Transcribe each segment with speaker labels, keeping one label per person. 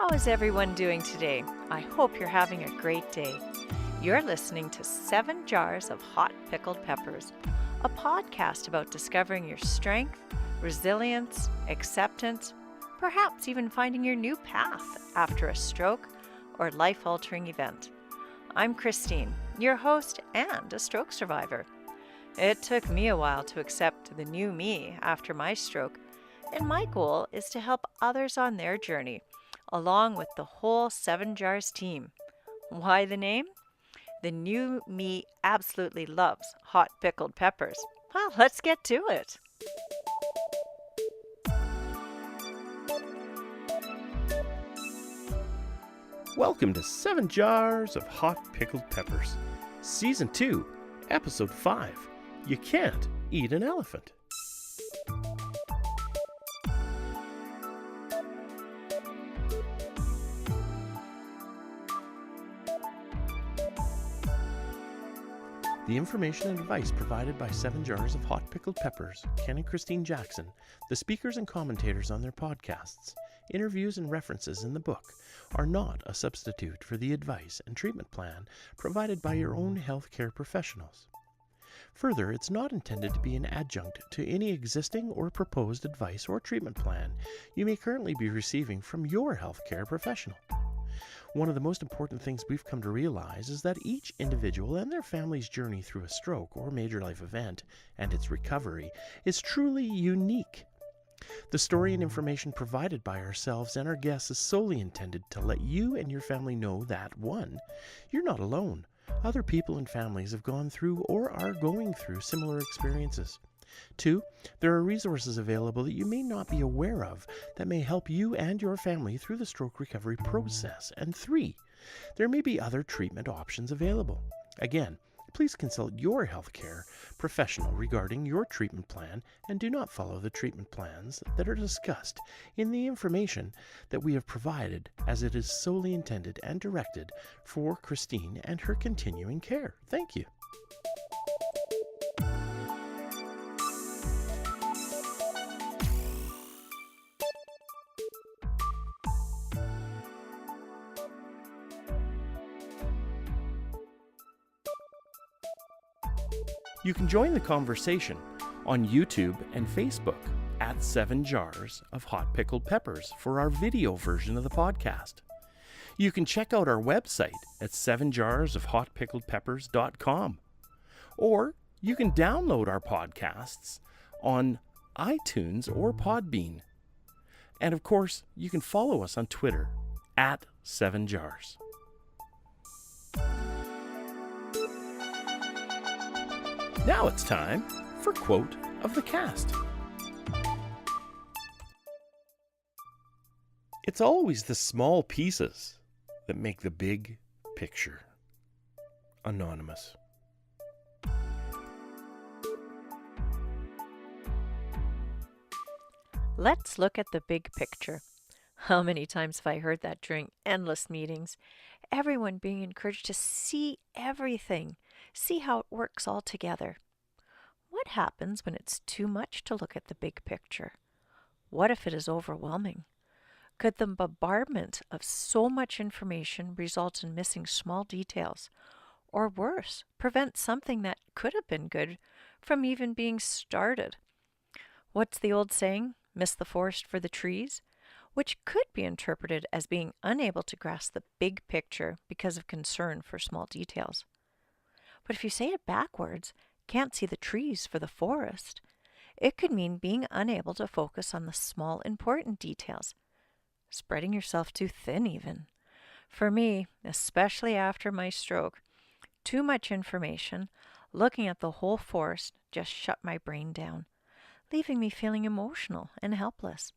Speaker 1: How is everyone doing today? I hope you're having a great day. You're listening to 7 Jars of Hot Pickled Peppers, a podcast about discovering your strength, resilience, acceptance, perhaps even finding your new path after a stroke or life-altering event. I'm Christine, your host and a stroke survivor. It took me a while to accept the new me after my stroke, and my goal is to help others on their journey, along with the whole 7 Jars team. Why the name? The new me absolutely loves hot pickled peppers. Well, let's get to it.
Speaker 2: Welcome to 7 Jars of Hot Pickled Peppers, Season 2, Episode 5. You can't eat an elephant. The information and advice provided by 7 Jars of Hot Pickled Peppers, Ken and Christine Jackson, the speakers and commentators on their podcasts, interviews and references in the book are not a substitute for the advice and treatment plan provided by your own healthcare professionals. Further, it's not intended to be an adjunct to any existing or proposed advice or treatment plan you may currently be receiving from your healthcare professional. One of the most important things we've come to realize is that each individual and their family's journey through a stroke or major life event and its recovery is truly unique. The story and information provided by ourselves and our guests is solely intended to let you and your family know that 1. You're not alone. Other people and families have gone through or are going through similar experiences. 2. There are resources available that you may not be aware of that may help you and your family through the stroke recovery process. And 3. There may be other treatment options available. Again, please consult your healthcare professional regarding your treatment plan and do not follow the treatment plans that are discussed in the information that we have provided, as it is solely intended and directed for Christine and her continuing care. Thank you. You can join the conversation on YouTube and Facebook at 7 Jars of Hot Pickled Peppers for our video version of the podcast. You can check out our website at 7jarsofhotpickledpeppers.com. Or you can download our podcasts on iTunes or Podbean. And of course, you can follow us on Twitter at 7 Jars. Now it's time for Quote of the Cast. It's always the small pieces that make the big picture. Anonymous.
Speaker 1: Let's look at the big picture. How many times have I heard that during endless meetings? Everyone being encouraged to see everything, see how it works all together. What happens when it's too much to look at the big picture? What if it is overwhelming? Could the bombardment of so much information result in missing small details? Or worse, prevent something that could have been good from even being started? What's the old saying? Miss the forest for the trees? Which could be interpreted as being unable to grasp the big picture because of concern for small details. But if you say it backwards, can't see the trees for the forest, it could mean being unable to focus on the small important details, spreading yourself too thin even. For me, especially after my stroke, too much information, looking at the whole forest just shut my brain down, leaving me feeling emotional and helpless.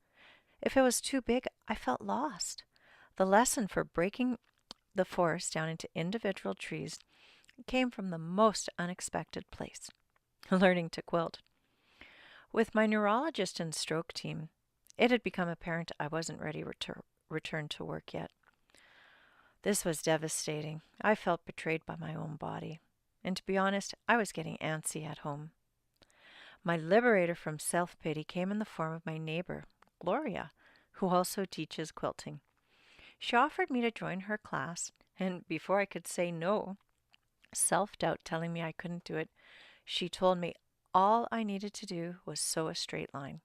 Speaker 1: If it was too big, I felt lost. The lesson for breaking the forest down into individual trees came from the most unexpected place, learning to quilt. With my neurologist and stroke team, it had become apparent I wasn't ready to return to work yet. This was devastating. I felt betrayed by my own body. And to be honest, I was getting antsy at home. My liberator from self-pity came in the form of my neighbor, Gloria, who also teaches quilting. She offered me to join her class, and before I could say no, self doubt telling me I couldn't do it, she told me all I needed to do was sew a straight line.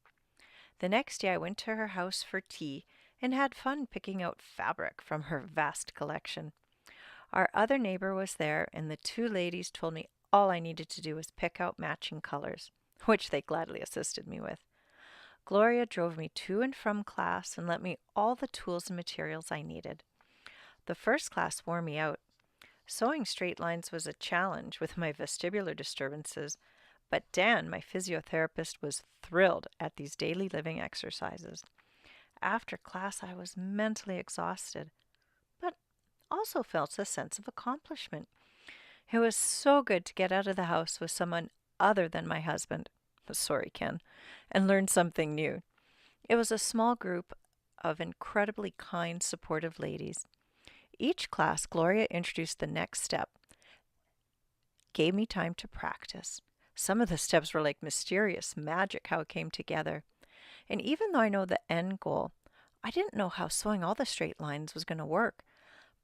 Speaker 1: The next day I went to her house for tea and had fun picking out fabric from her vast collection. Our other neighbor was there, and the two ladies told me all I needed to do was pick out matching colors, which they gladly assisted me with. Gloria drove me to and from class and lent me all the tools and materials I needed. The first class wore me out. Sewing straight lines was a challenge with my vestibular disturbances, but Dan, my physiotherapist, was thrilled at these daily living exercises. After class, I was mentally exhausted, but also felt a sense of accomplishment. It was so good to get out of the house with someone other than my husband. Sorry, Ken, and learn something new. It was a small group of incredibly kind, supportive ladies. Each class, Gloria introduced the next step, gave me time to practice. Some of the steps were like mysterious magic, how it came together. And even though I know the end goal, I didn't know how sewing all the straight lines was going to work.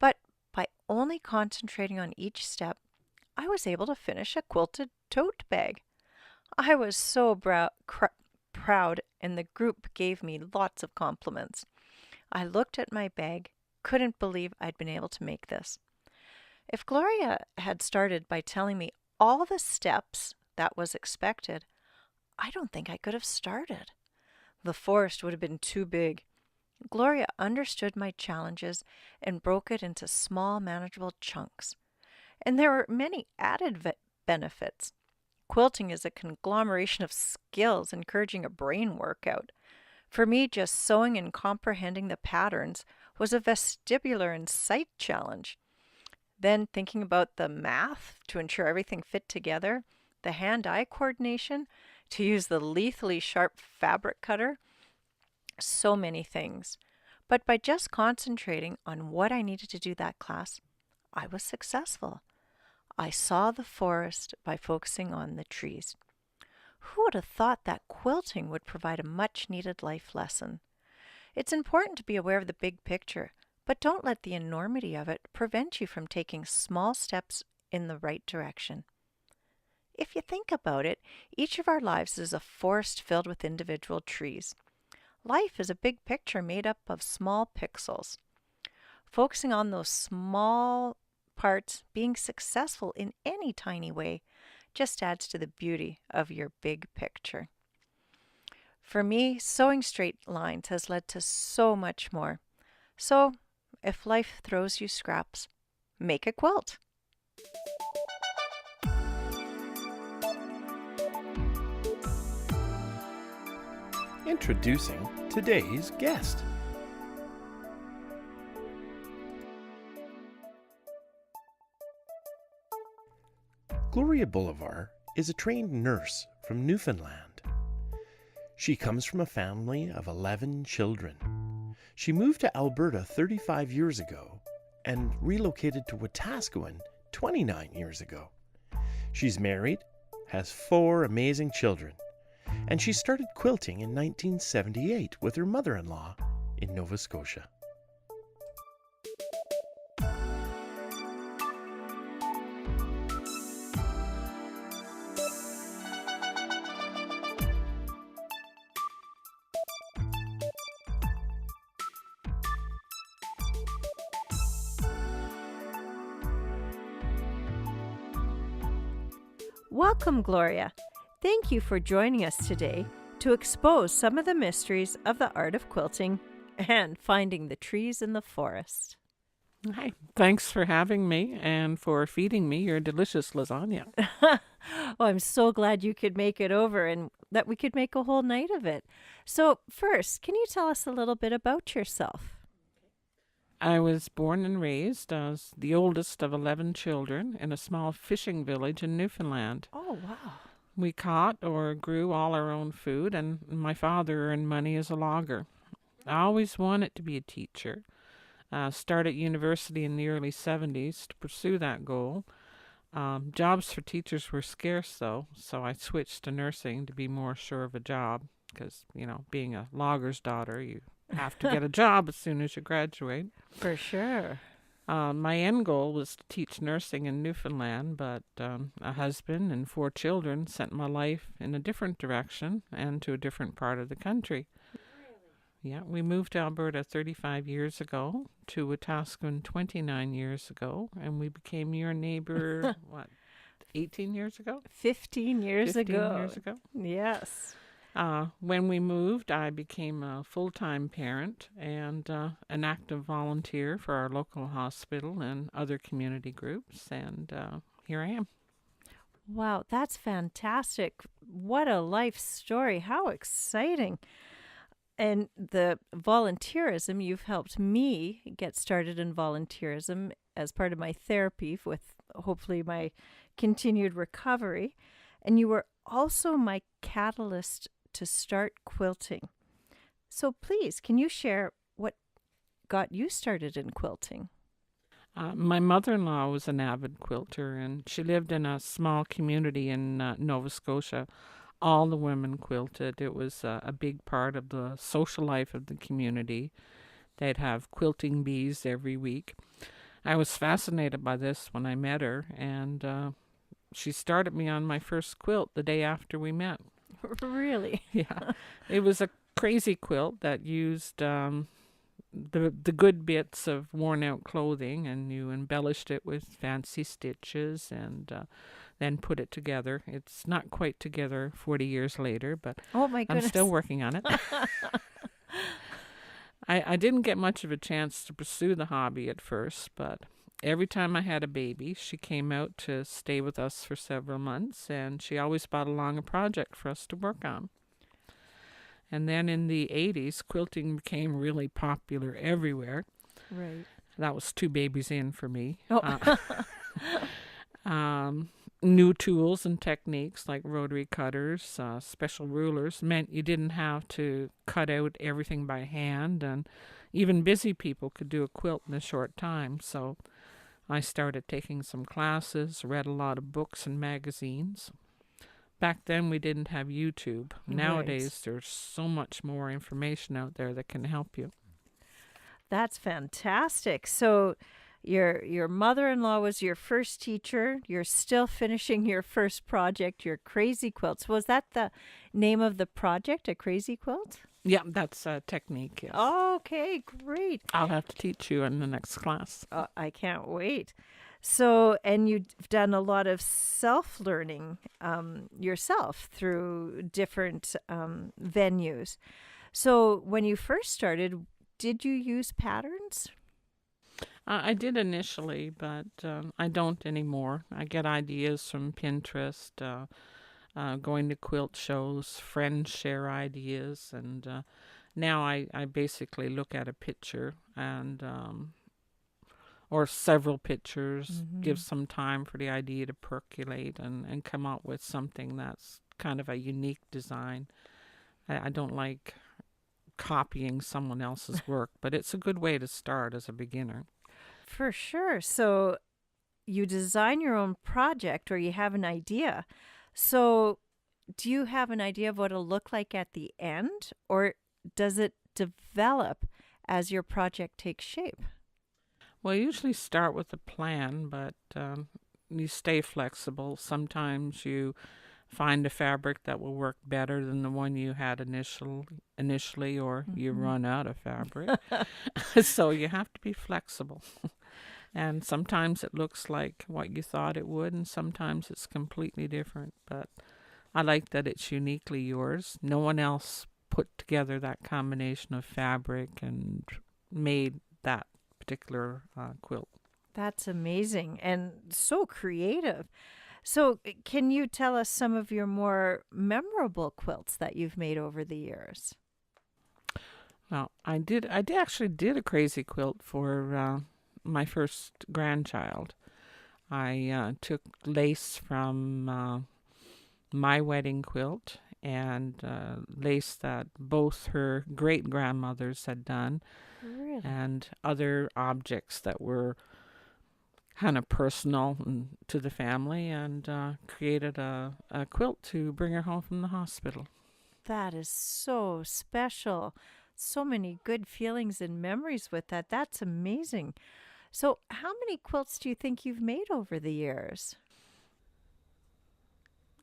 Speaker 1: But by only concentrating on each step, I was able to finish a quilted tote bag. I was so proud, and the group gave me lots of compliments. I looked at my bag, couldn't believe I'd been able to make this. If Gloria had started by telling me all the steps that was expected, I don't think I could have started. The forest would have been too big. Gloria understood my challenges and broke it into small, manageable chunks. And there were many added benefits. Quilting is a conglomeration of skills encouraging a brain workout. For me, just sewing and comprehending the patterns was a vestibular and sight challenge. Then thinking about the math to ensure everything fit together, the hand-eye coordination, to use the lethally sharp fabric cutter, so many things. But by just concentrating on what I needed to do that class, I was successful. I saw the forest by focusing on the trees. Who would have thought that quilting would provide a much-needed life lesson? It's important to be aware of the big picture, but don't let the enormity of it prevent you from taking small steps in the right direction. If you think about it, each of our lives is a forest filled with individual trees. Life is a big picture made up of small pixels. Focusing on those small parts, being successful in any tiny way, just adds to the beauty of your big picture. For me, sewing straight lines has led to so much more. So, if life throws you scraps, make a quilt.
Speaker 2: Introducing today's guest. Gloria Bolivar is a trained nurse from Newfoundland. She comes from a family of 11 children. She moved to Alberta 35 years ago and relocated to Wetaskiwin 29 years ago. She's married, has 4 amazing children, and she started quilting in 1978 with her mother-in-law in Nova Scotia.
Speaker 1: Welcome, Gloria. Thank you for joining us today to expose some of the mysteries of the art of quilting and finding the trees in the forest.
Speaker 3: Hi, thanks for having me and for feeding me your delicious lasagna.
Speaker 1: Well, I'm so glad you could make it over and that we could make a whole night of it. So first, can you tell us a little bit about yourself?
Speaker 3: I was born and raised as the oldest of 11 children in a small fishing village in Newfoundland.
Speaker 1: Oh, wow.
Speaker 3: We caught or grew all our own food, and my father earned money as a logger. I always wanted to be a teacher. Started university in the early 70s to pursue that goal. Jobs for teachers were scarce, though, so I switched to nursing to be more sure of a job because, being a logger's daughter, you have to get a job as soon as you graduate.
Speaker 1: For sure.
Speaker 3: My end goal was to teach nursing in Newfoundland, but a husband and 4 children sent my life in a different direction and to a different part of the country. Yeah, we moved to Alberta 35 years ago, to Wetaskiwin 29 years ago, and we became your neighbor, 18 years ago?
Speaker 1: 15 years
Speaker 3: 15
Speaker 1: ago.
Speaker 3: years ago.
Speaker 1: Yes.
Speaker 3: When we moved, I became a full-time parent and an active volunteer for our local hospital and other community groups, and here I am.
Speaker 1: Wow, that's fantastic. What a life story. How exciting. And the volunteerism, you've helped me get started in volunteerism as part of my therapy with hopefully my continued recovery. And you were also my catalyst to start quilting. So please, can you share what got you started in quilting?
Speaker 3: My mother-in-law was an avid quilter, and she lived in a small community in Nova Scotia. All the women quilted. It was a big part of the social life of the community. They'd have quilting bees every week. I was fascinated by this when I met her, and she started me on my first quilt the day after we met.
Speaker 1: Really?
Speaker 3: Yeah. It was a crazy quilt that used the good bits of worn-out clothing, and you embellished it with fancy stitches and then put it together. It's not quite together 40 years later, but
Speaker 1: Oh my
Speaker 3: I'm
Speaker 1: goodness.
Speaker 3: still working on it. I didn't get much of a chance to pursue the hobby at first, but every time I had a baby, she came out to stay with us for several months, and she always brought along a project for us to work on. And then in the 80s, quilting became really popular everywhere.
Speaker 1: Right.
Speaker 3: That was 2 babies in for me.
Speaker 1: Oh.
Speaker 3: New tools and techniques like rotary cutters, special rulers meant you didn't have to cut out everything by hand, and even busy people could do a quilt in a short time. So I started taking some classes, read a lot of books and magazines. Back then we didn't have YouTube. Nowadays there's so much more information out there that can help you.
Speaker 1: That's fantastic. So your mother-in-law was your first teacher. You're still finishing your first project, your crazy quilts. Was that the name of the project, a crazy quilt?
Speaker 3: Yeah, that's a technique, yes.
Speaker 1: Okay, great.
Speaker 3: I'll have to teach you in the next class.
Speaker 1: I can't wait. So, and you've done a lot of self-learning yourself through different venues. So when you first started, did you use patterns?
Speaker 3: I did initially, but I don't anymore. I get ideas from Pinterest, going to quilt shows, friends share ideas, and now I basically look at a picture and or several pictures, give some time for the idea to percolate and come up with something that's kind of a unique design. I don't like copying someone else's work, but it's a good way to start as a beginner.
Speaker 1: For sure. So you design your own project or you have an idea. So do you have an idea of what it'll look like at the end, or does it develop as your project takes shape?
Speaker 3: Well, I usually start with a plan, but you stay flexible. Sometimes you find a fabric that will work better than the one you had initially, or you run out of fabric. So you have to be flexible. And sometimes it looks like what you thought it would, and sometimes it's completely different. But I like that it's uniquely yours. No one else put together that combination of fabric and made that particular quilt.
Speaker 1: That's amazing and so creative. So can you tell us some of your more memorable quilts that you've made over the years?
Speaker 3: Well, I actually did a crazy quilt for my first grandchild. I took lace from my wedding quilt and lace that both her great-grandmothers had done,
Speaker 1: Really?
Speaker 3: and other objects that were kind of personal to the family, and created a quilt to bring her home from the hospital.
Speaker 1: That is so special. So many good feelings and memories with that. That's amazing. So, how many quilts do you think you've made over the years?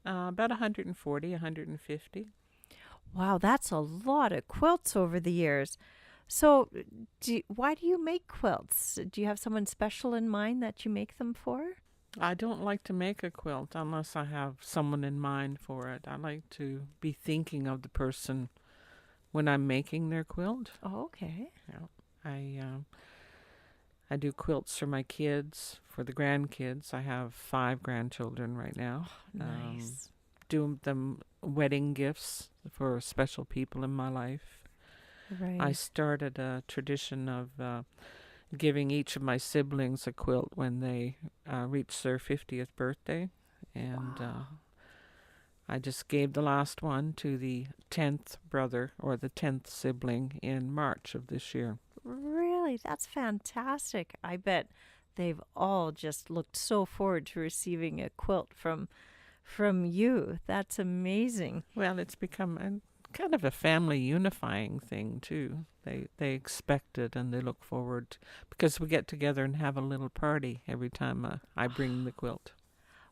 Speaker 3: About 140, 150.
Speaker 1: Wow, that's a lot of quilts over the years. So, why do you make quilts? Do you have someone special in mind that you make them for?
Speaker 3: I don't like to make a quilt unless I have someone in mind for it. I like to be thinking of the person when I'm making their quilt.
Speaker 1: Oh, okay.
Speaker 3: Yeah. I do quilts for my kids, for the grandkids. I have 5 grandchildren right now.
Speaker 1: Nice.
Speaker 3: Do them wedding gifts for special people in my life. I
Speaker 1: Right.
Speaker 3: started a tradition of giving each of my siblings a quilt when they reached their 50th birthday. And
Speaker 1: Wow.
Speaker 3: I just gave the last one to the 10th brother or the 10th sibling in March of this year.
Speaker 1: Really? That's fantastic. I bet they've all just looked so forward to receiving a quilt from you. That's amazing.
Speaker 3: Well, it's become kind of a family unifying thing too. They expect it and they look forward because we get together and have a little party every time I bring the quilt.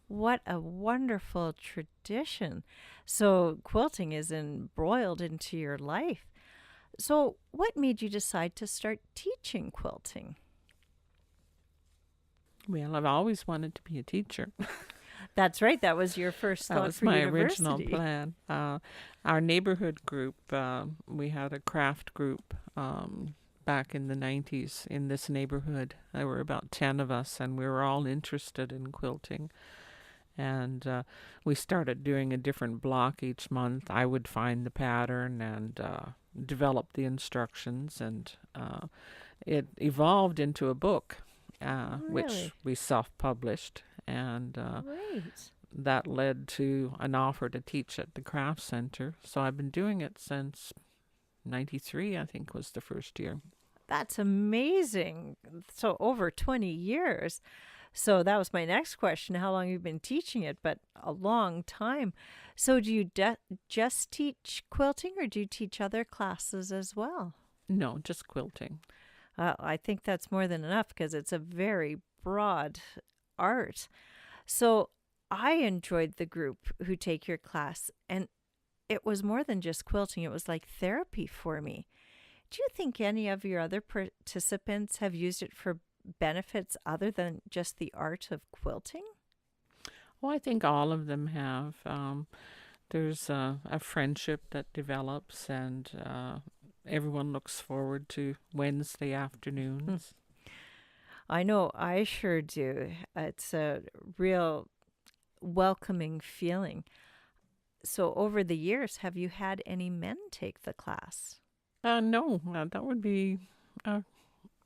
Speaker 1: What a wonderful tradition. So, quilting is embroiled into your life. So, what made you decide to start teaching quilting?
Speaker 3: Well, I've always wanted to be a teacher.
Speaker 1: That's right. That was your first
Speaker 3: That
Speaker 1: thought
Speaker 3: was
Speaker 1: for
Speaker 3: my original
Speaker 1: university.
Speaker 3: plan. Our neighborhood group, we had a craft group back in the 90s in this neighborhood. There were about 10 of us, and we were all interested in quilting. And we started doing a different block each month. I would find the pattern and develop the instructions, and it evolved into a book, which
Speaker 1: Really?
Speaker 3: we self-published. And
Speaker 1: Great.
Speaker 3: that led to an offer to teach at the craft center. So I've been doing it since 93, I think was the first year.
Speaker 1: That's amazing. So, over 20 years. So, that was my next question. How long you've been teaching it? But a long time. So, do you just teach quilting or do you teach other classes as well?
Speaker 3: No, just quilting.
Speaker 1: I think that's more than enough because it's a very broad art. So I enjoyed the group who take your class, and it was more than just quilting, it was like therapy for me. Do you think any of your other participants have used it for benefits other than just the art of quilting?
Speaker 3: Well, I think all of them have. There's a friendship that develops, and everyone looks forward to Wednesday
Speaker 1: Hmm.
Speaker 3: afternoons.
Speaker 1: I know I sure do. It's a real welcoming feeling. So, over the years, have you had any men take the class?
Speaker 3: No, that would be uh,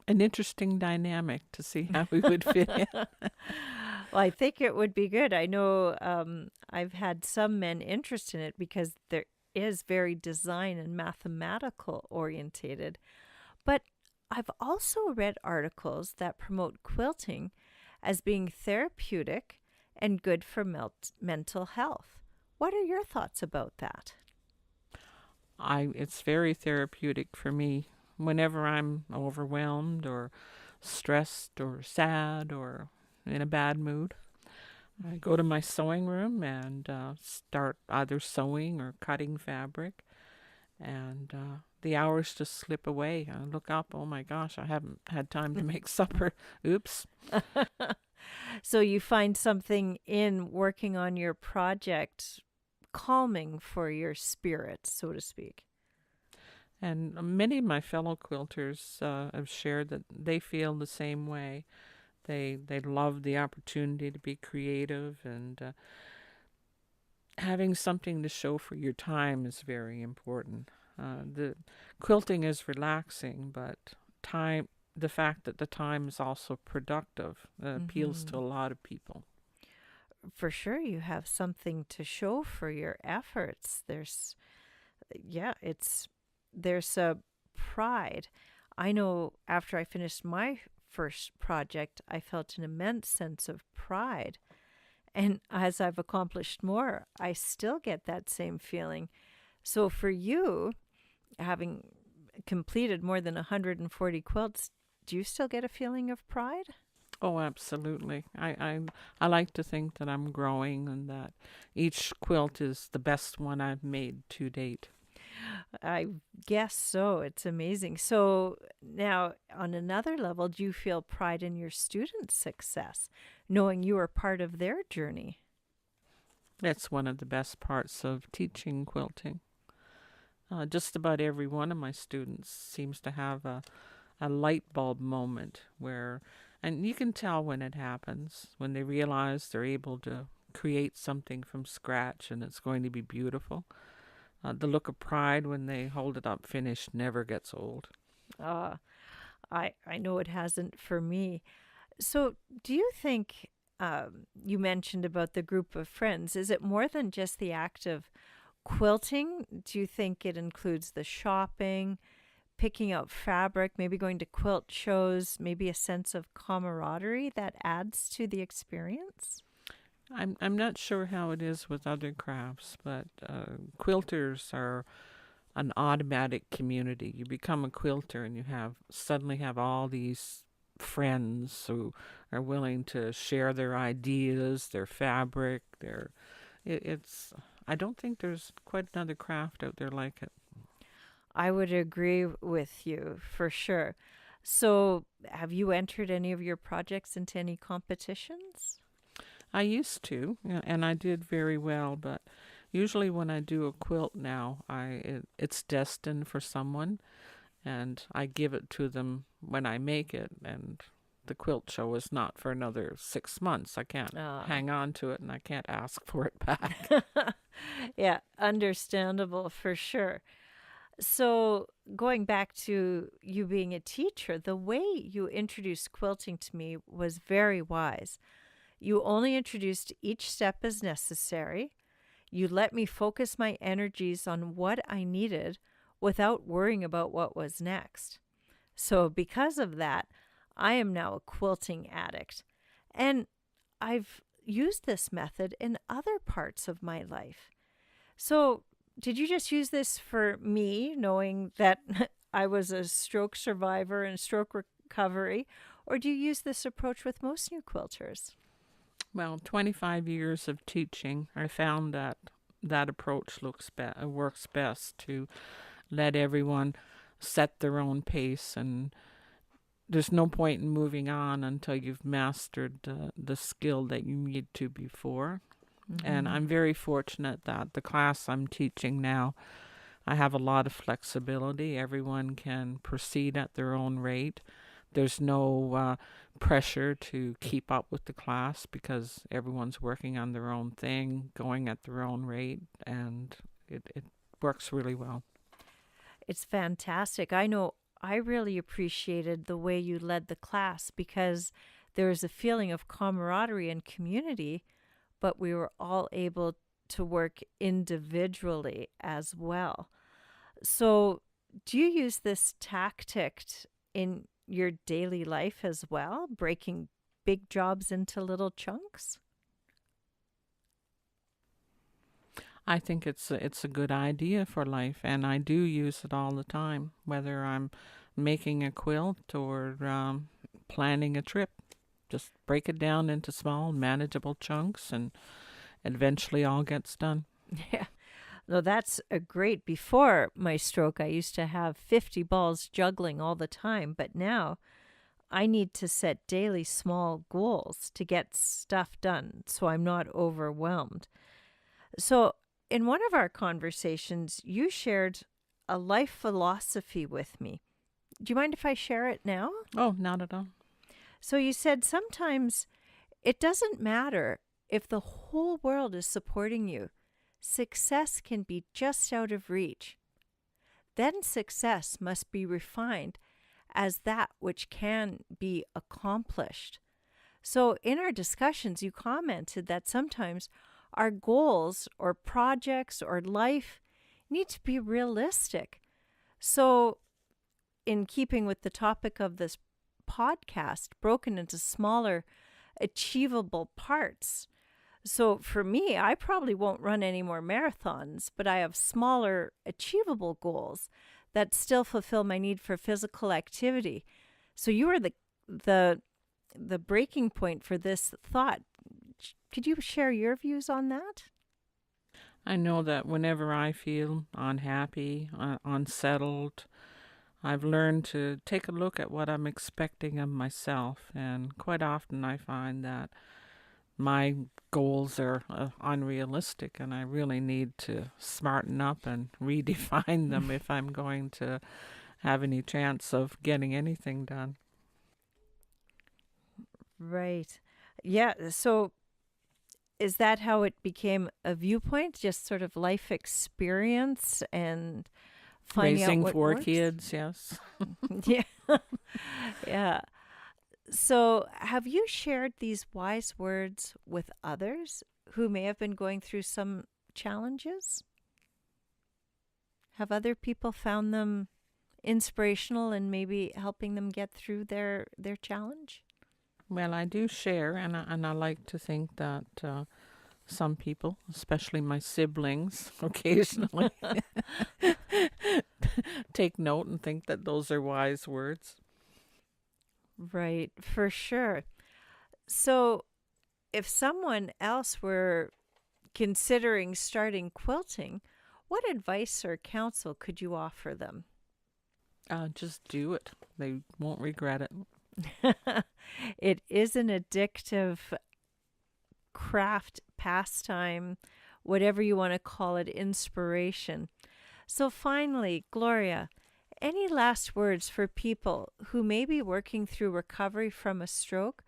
Speaker 3: an interesting dynamic to see how we would fit in.
Speaker 1: Well, I think it would be good. I know I've had some men interested in it because there is very design and mathematical orientated. But I've also read articles that promote quilting as being therapeutic and good for mental health. What are your thoughts about that?
Speaker 3: It's very therapeutic for me whenever I'm overwhelmed or stressed or sad or in a bad mood. I go to my sewing room and start either sewing or cutting fabric, and the hours just slip away. I look up, oh my gosh, I haven't had time to make supper. Oops.
Speaker 1: So you find something in working on your project calming for your spirit, so to speak.
Speaker 3: And many of my fellow quilters have shared that they feel the same way. They love the opportunity to be creative, and having something to show for your time is very important. The quilting is relaxing, but the fact that the time is also productive appeals to
Speaker 1: Hmm.
Speaker 3: a lot of people.
Speaker 1: For sure, you have something to show for your efforts. Yeah, there's a pride. I know after I finished my first project, I felt an immense sense of pride. And as I've accomplished more, I still get that same feeling. So for you, having completed more than 140 quilts, do you still get a feeling of pride?
Speaker 3: Oh, absolutely. I like to think that I'm growing and that each quilt is the best one I've made to date.
Speaker 1: I guess so. It's amazing. So now, on another level, do you feel pride in your students' success, knowing you are part of their journey?
Speaker 3: That's one of the best parts of teaching quilting. Just about every one of my students seems to have a light bulb moment where, and you can tell when it happens, when they realize they're able to create something from scratch and it's going to be beautiful. The look of pride when they hold it up finished never gets old.
Speaker 1: Uh, I know it hasn't for me. So, do you think you mentioned about the group of friends? Is it more than just the act of quilting? Do you think it includes the shopping, picking out fabric, maybe going to quilt shows, maybe a sense of camaraderie that adds to the experience?
Speaker 3: I'm not sure how it is with other crafts, but quilters are an automatic community. You become a quilter and you have suddenly have all these friends who are willing to share their ideas, their fabric, it's I don't think there's quite another craft out there like it.
Speaker 1: I would agree with you for sure. So, have you entered any of your projects into any competitions?
Speaker 3: I used to, and I did very well, but usually when I do a quilt now, it's destined for someone, and I give it to them when I make it, and the quilt show is not for another 6 months. I can't
Speaker 1: Ah.
Speaker 3: hang on to it, and I can't ask for it back.
Speaker 1: Yeah, understandable for sure. So, going back to you being a teacher, the way you introduced quilting to me was very wise. You only introduced each step as necessary. You let me focus my energies on what I needed without worrying about what was next. So, because of that, I am now a quilting addict. And I've used this method in other parts of my life. So, did you just use this for me, knowing that I was a stroke survivor and stroke recovery? Or do you use this approach with most new quilters?
Speaker 3: Well, 25 years of teaching, I found that that approach works best to let everyone set their own pace, and there's no point in moving on until you've mastered the skill that you need to before. And
Speaker 1: Mm-hmm.
Speaker 3: I'm very fortunate that the class I'm teaching now, I have a lot of flexibility. Everyone can proceed at their own rate. There's no pressure to keep up with the class because everyone's working on their own thing, going at their own rate, and it works really well.
Speaker 1: It's fantastic. I know I really appreciated the way you led the class because there was a feeling of camaraderie and community, but we were all able to work individually as well. So, do you use this tactic in your daily life as well, breaking big jobs into little chunks?
Speaker 3: I think it's a good idea for life, and I do use it all the time, whether I'm making a quilt or planning a trip. Just break it down into small, manageable chunks, and eventually all gets done.
Speaker 1: Yeah. No, that's a great. Before my stroke, I used to have 50 balls juggling all the time, but now I need to set daily small goals to get stuff done so I'm not overwhelmed. So, in one of our conversations, you shared a life philosophy with me. Do you mind if I share it now?
Speaker 3: Oh, not at all.
Speaker 1: So, you said sometimes it doesn't matter if the whole world is supporting you, success can be just out of reach. Then success must be refined as that which can be accomplished. So, in our discussions, you commented that sometimes our goals or projects or life need to be realistic. So, in keeping with the topic of this podcast, broken into smaller, achievable parts. So, for me, I probably won't run any more marathons, but I have smaller, achievable goals that still fulfill my need for physical activity. So you were the the breaking point for this thought. Could you share your views on that?
Speaker 3: I know that whenever I feel unhappy, unsettled, I've learned to take a look at what I'm expecting of myself, and quite often I find that my goals are unrealistic, and I really need to smarten up and redefine them if I'm going to have any chance of getting anything done.
Speaker 1: Right. Yeah. So is that how it became a viewpoint? Just sort of life experience and finding out
Speaker 3: Raising
Speaker 1: what
Speaker 3: four
Speaker 1: works?
Speaker 3: kids, yes.
Speaker 1: Yeah. Yeah. So, have you shared these wise words with others who may have been going through some challenges? Have other people found them inspirational and maybe helping them get through their challenge?
Speaker 3: Well, I do share, and I like to think that some people, especially my siblings, occasionally take note and think that those are wise words.
Speaker 1: Right, for sure. So, if someone else were considering starting quilting, what advice or counsel could you offer them?
Speaker 3: Just do it. They won't regret it.
Speaker 1: It is an addictive craft, pastime, whatever you want to call it, inspiration. So, finally, Gloria, any last words for people who may be working through recovery from a stroke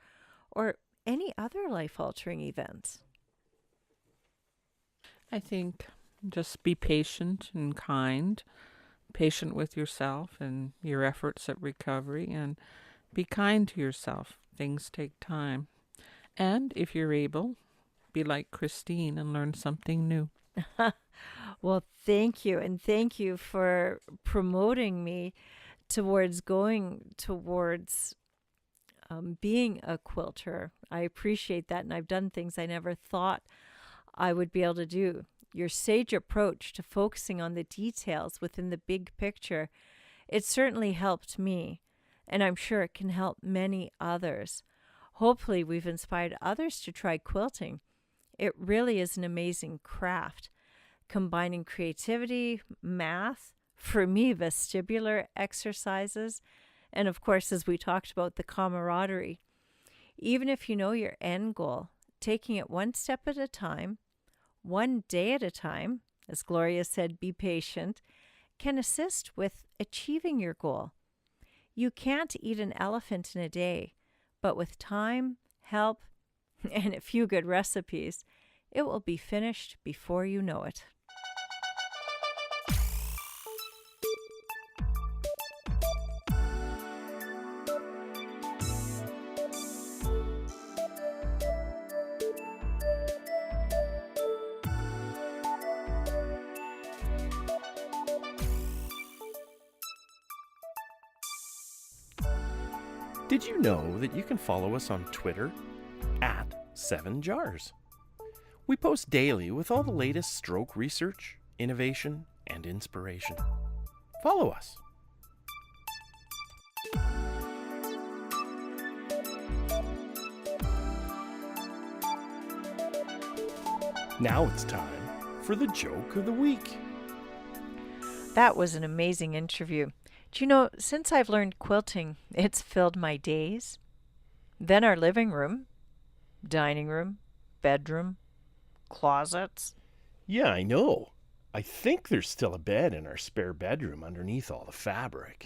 Speaker 1: or any other life altering events?
Speaker 3: I think just be patient and kind, patient with yourself and your efforts at recovery, and be kind to yourself. Things take time. And if you're able, be like Christine and learn something new.
Speaker 1: Well, thank you. And thank you for promoting me towards going towards being a quilter. I appreciate that. And I've done things I never thought I would be able to do. Your sage approach to focusing on the details within the big picture, it certainly helped me. And I'm sure it can help many others. Hopefully, we've inspired others to try quilting. It really is an amazing craft, combining creativity, math, for me, vestibular exercises, and of course, as we talked about, the camaraderie. Even if you know your end goal, taking it one step at a time, one day at a time, as Gloria said, be patient, can assist with achieving your goal. You can't eat an elephant in a day, but with time, help, and a few good recipes, it will be finished before you know it.
Speaker 2: Did you know that you can follow us on Twitter at 7Jars? We post daily with all the latest stroke research, innovation, and inspiration. Follow us. Now it's time for the joke of the week.
Speaker 1: That was an amazing interview. Do you know, since I've learned quilting, it's filled my days. Then our living room, dining room, bedroom, closets.
Speaker 2: Yeah, I know. I think there's still a bed in our spare bedroom underneath all the fabric.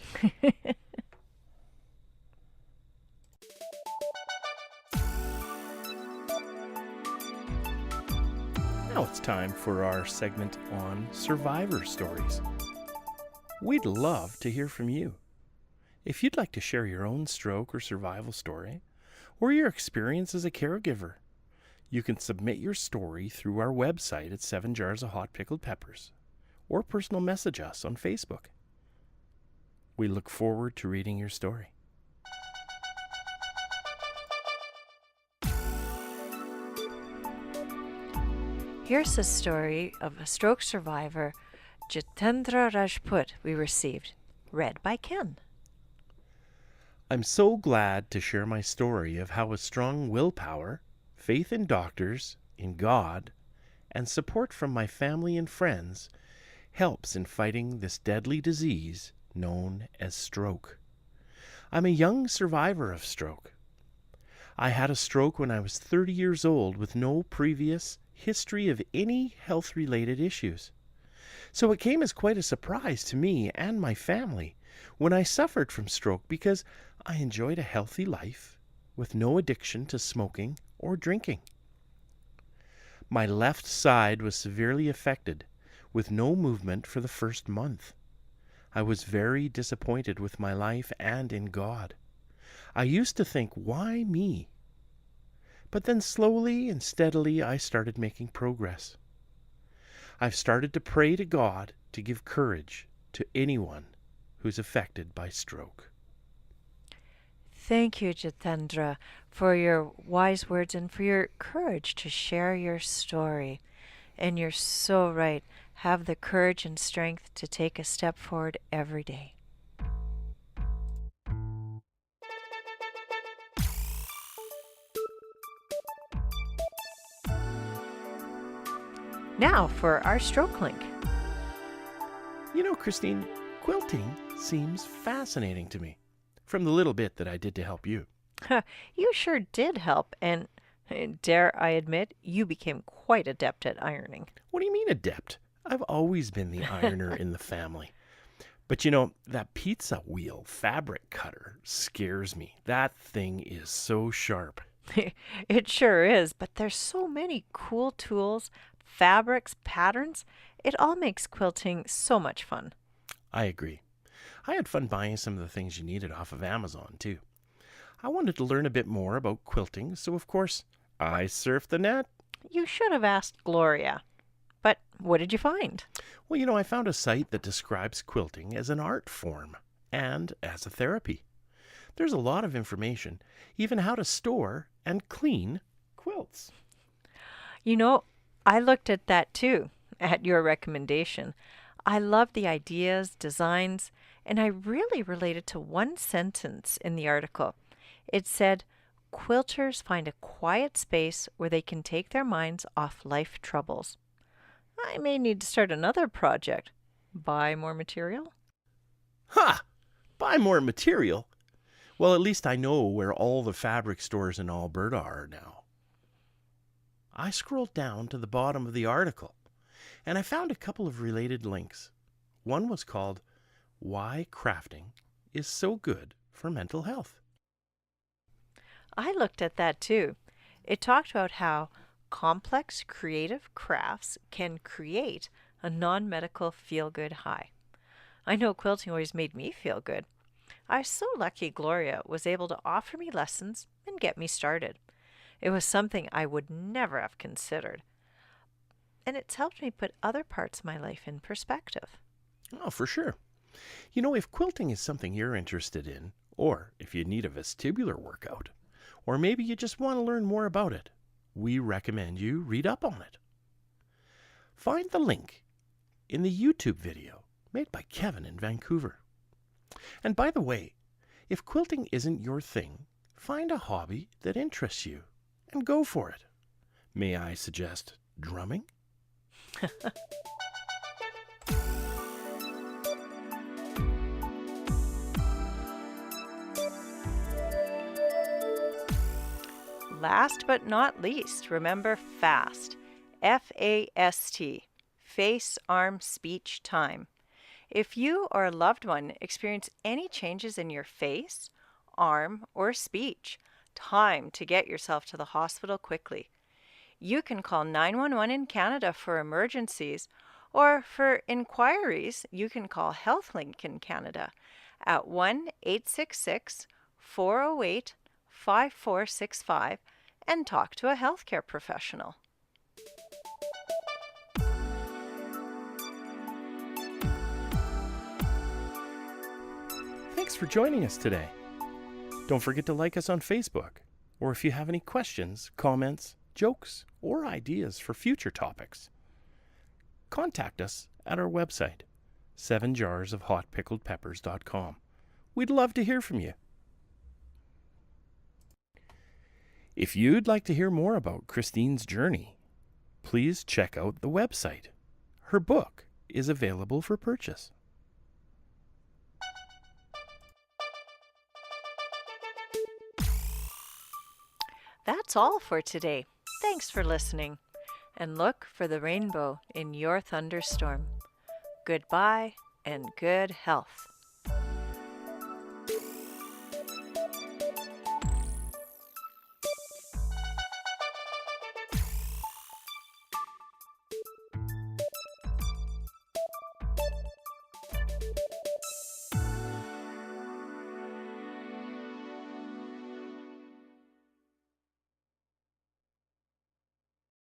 Speaker 2: Now it's time for our segment on survivor stories. We'd love to hear from you. If you'd like to share your own stroke or survival story, or your experience as a caregiver, you can submit your story through our website at 7 Jars of Hot Pickled Peppers, or personal message us on Facebook. We look forward to reading your story.
Speaker 1: Here's a story of a stroke survivor Jitendra Rajput we received, read by Ken.
Speaker 2: I'm so glad to share my story of how a strong willpower, faith in doctors, in God, and support from my family and friends helps in fighting this deadly disease known as stroke. I'm a young survivor of stroke. I had a stroke when I was 30 years old with no previous history of any health-related issues. So it came as quite a surprise to me and my family when I suffered from stroke because I enjoyed a healthy life with no addiction to smoking or drinking. My left side was severely affected with no movement for the first month. I was very disappointed with my life and in God. I used to think, why me? But then slowly and steadily I started making progress. I've started to pray to God to give courage to anyone who's affected by stroke.
Speaker 1: Thank you, Jitendra, for your wise words and for your courage to share your story. And you're so right. Have the courage and strength to take a step forward every day. Now for our stroke link.
Speaker 2: You know, Christine, quilting seems fascinating to me, from the little bit that I did to help you.
Speaker 1: You sure did help, and dare I admit, you became quite adept at ironing.
Speaker 2: What do you mean adept? I've always been the ironer in the family. But you know, that pizza wheel fabric cutter scares me. That thing is so sharp.
Speaker 1: It sure is, but there's so many cool tools, fabrics, patterns. It all makes quilting so much fun.
Speaker 2: I agree. I had fun buying some of the things you needed off of Amazon, too. I wanted to learn a bit more about quilting, so of course, I surfed the net.
Speaker 1: You should have asked Gloria. But what did you find?
Speaker 2: Well, you know, I found a site that describes quilting as an art form and as a therapy. There's a lot of information, even how to store and clean quilts.
Speaker 1: You know, I looked at that too, at your recommendation. I love the ideas, designs, and I really related to one sentence in the article. It said, "Quilters find a quiet space where they can take their minds off life troubles." I may need to start another project. Buy more material?
Speaker 2: Ha! Buy more material? Well, at least I know where all the fabric stores in Alberta are now. I scrolled down to the bottom of the article, and I found a couple of related links. One was called Why Crafting is So Good for Mental Health.
Speaker 1: I looked at that too. It talked about how complex creative crafts can create a non-medical feel-good high. I know quilting always made me feel good. I was so lucky Gloria was able to offer me lessons and get me started. It was something I would never have considered. And it's helped me put other parts of my life in perspective.
Speaker 2: Oh, for sure. You know, if quilting is something you're interested in, or if you need a vestibular workout, or maybe you just want to learn more about it, we recommend you read up on it. Find the link in the YouTube video made by Kevin in Vancouver. And by the way, if quilting isn't your thing, find a hobby that interests you and go for it. May I suggest drumming?
Speaker 1: Last but not least, remember FAST. F-A-S-T. Face, arm, speech, time. If you or a loved one experience any changes in your face, arm, or speech, time to get yourself to the hospital quickly. You can call 911 in Canada for emergencies, or for inquiries, you can call HealthLink in Canada at 1-866-408-5465 and talk to a healthcare professional.
Speaker 2: Thanks for joining us today. Don't forget to like us on Facebook, or if you have any questions, comments, jokes, or ideas for future topics, contact us at our website, 7jarsofhotpickledpeppers.com. We'd love to hear from you. If you'd like to hear more about Christine's journey, please check out the website. Her book is available for purchase.
Speaker 1: That's all for today. Thanks for listening. And look for the rainbow in your thunderstorm. Goodbye and good health.